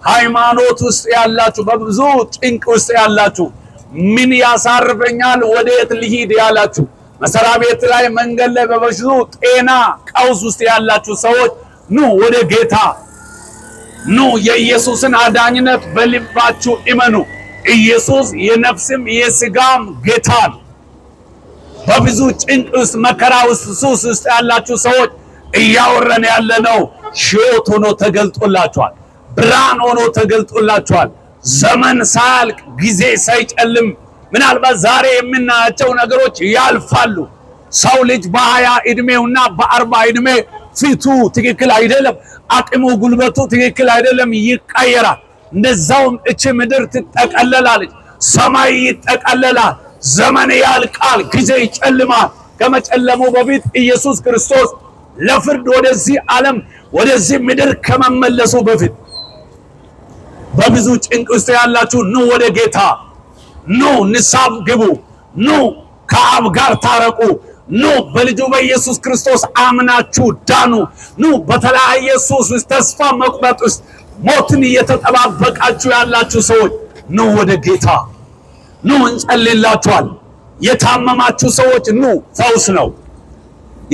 ሃይማኖት ውስጥ ያላችሁ በብዙ ጭንቅ ውስጥ ያላችሁ ምን ያሳርፈኛል ወዴት ልሂድ ያላችሁ መስሪያ ቤት ላይ መንገድ ላይ በብዙ ጤና ቀውስ ውስጥ ያላችሁ ሰዎች ኑ ወደ ጌታ ኑ የኢየሱስን አዳኝነት በልባችሁ እመኑ። ኢየሱስ የነፍስም የሥጋም ጌታ ነው። በብዙ ጭንቅ ውስጥ መከራ ውስጥ ሱስ ውስጥ ያላችሁ ሰዎች እያወረን ያለነው ሕይወት ሆኖ ተገልጦላችኋል። ብርሃን ሆኖ ተገልጦላችኋል። ዘመን ሳያልቅ ጊዜ ሳይጨልም ምናልባት ዛሬ የምናያቸው ነገሮች ያልፋሉ። ሰው ልጅ በ20 ዕድሜውና በ40 ዕድሜ ፊቱ ትክክል አይደለም፣ አቅሙ ጉልበቱ ትክክል አይደለም፣ ይቀየራል። እንደዛውም እቺ ምድር ትጠቀለላለች፣ ሰማይ ይጠቀለላል፣ ዘመን ያልቃል፣ ጊዜ ይጨልማል። ከመጨለሙ በፊት ኢየሱስ ክርስቶስ ለፍርድ ወደዚህ ዓለም ወደዚህ ምድር ከመመለሱ በፊት በብዙ ጭንቅ ውስጥ ያላችሁ ኑ ወደ ጌታ ኑ፣ ንስሐ ግቡ፣ ኑ ከአብ ጋር ታረቁ፣ ኑ በልጁ በኢየሱስ ክርስቶስ አምናችሁ ዳኑ። ኑ በተለያየ ሱስ ውስጥ ተስፋ መቁረጥ ውስጥ ሞትን እየተጠባበቃችሁ ያላችሁ ሰዎች ኑ ወደ ጌታ ኑ፣ እንጸልይላችኋል። የታመማችሁ ሰዎች ኑ፣ ፈውስ ነው።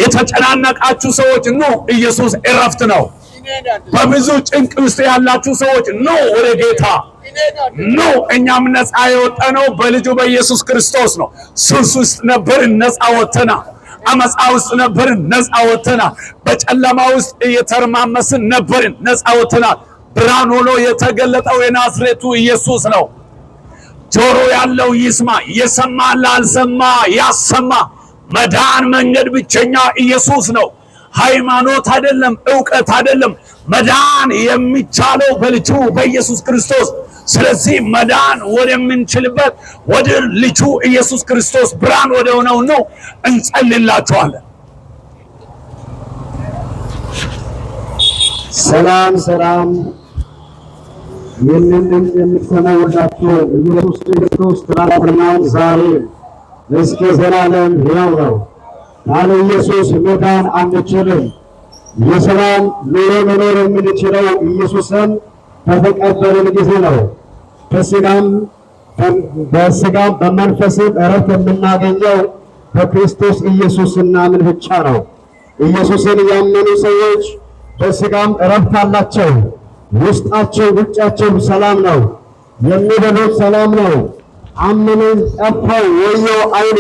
የተጨናነቃችሁ ሰዎች ኑ፣ ኢየሱስ እረፍት ነው። በብዙ ጭንቅ ውስጥ ያላችሁ ሰዎች ኑ ወደ ጌታ ኑ። እኛም ነፃ የወጣነው በልጁ በኢየሱስ ክርስቶስ ነው። ሱስ ውስጥ ነበርን፣ ነፃ ወጥተናል። አመፃ ውስጥ ነበርን፣ ነፃ ወጥተናል። በጨለማ ውስጥ እየተረማመስን ነበርን፣ ነፃ ወጥተናል። ብርሃን ሆኖ የተገለጠው የናዝሬቱ ኢየሱስ ነው። ጆሮ ያለው ይስማ፣ የሰማ ላልሰማ ያሰማ። መዳን መንገድ ብቸኛ ኢየሱስ ነው። ሃይማኖት አይደለም፣ ዕውቀት አይደለም። መዳን የሚቻለው በልጁ በኢየሱስ ክርስቶስ። ስለዚህ መዳን ወደምንችልበት ወደ ልጁ ኢየሱስ ክርስቶስ ብርሃን ወደ ሆነው ነው እንጸልይላችኋለን። ሰላም ሰላም። ይህንን ድምፅ የምትሰሙ ሁላችሁ ኢየሱስ ክርስቶስ ትናንትናም ዛሬ እስከ ዘላለም ሕያው ነው። ያለ ኢየሱስ መዳን አንችልም። የሰላም ኑሮ መኖር የምንችለው ኢየሱስን በተቀበልን ጊዜ ነው። በስጋም በመንፈስም እረፍት የምናገኘው በክርስቶስ ኢየሱስ ስናምን ብቻ ነው። ኢየሱስን ያመኑ ሰዎች በስጋም እረፍት አላቸው። ውስጣቸው ውጫቸው ሰላም ነው። የሚበሉት ሰላም ነው። አመኑን ጠፋው ወየው አይሉ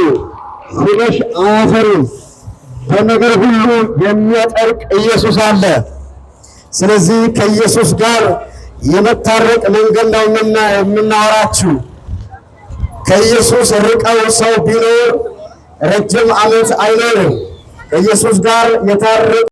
ሲመሽ አያፈሩም። በነገር ሁሉ የሚያጠርቅ ኢየሱስ አለ። ስለዚህ ከኢየሱስ ጋር የመታረቅ መንገድ ነው የምናወራችሁ። ከኢየሱስ ርቀው ሰው ቢኖር ረጅም ዓመት አይኖርም። ከኢየሱስ ጋር የታረቀ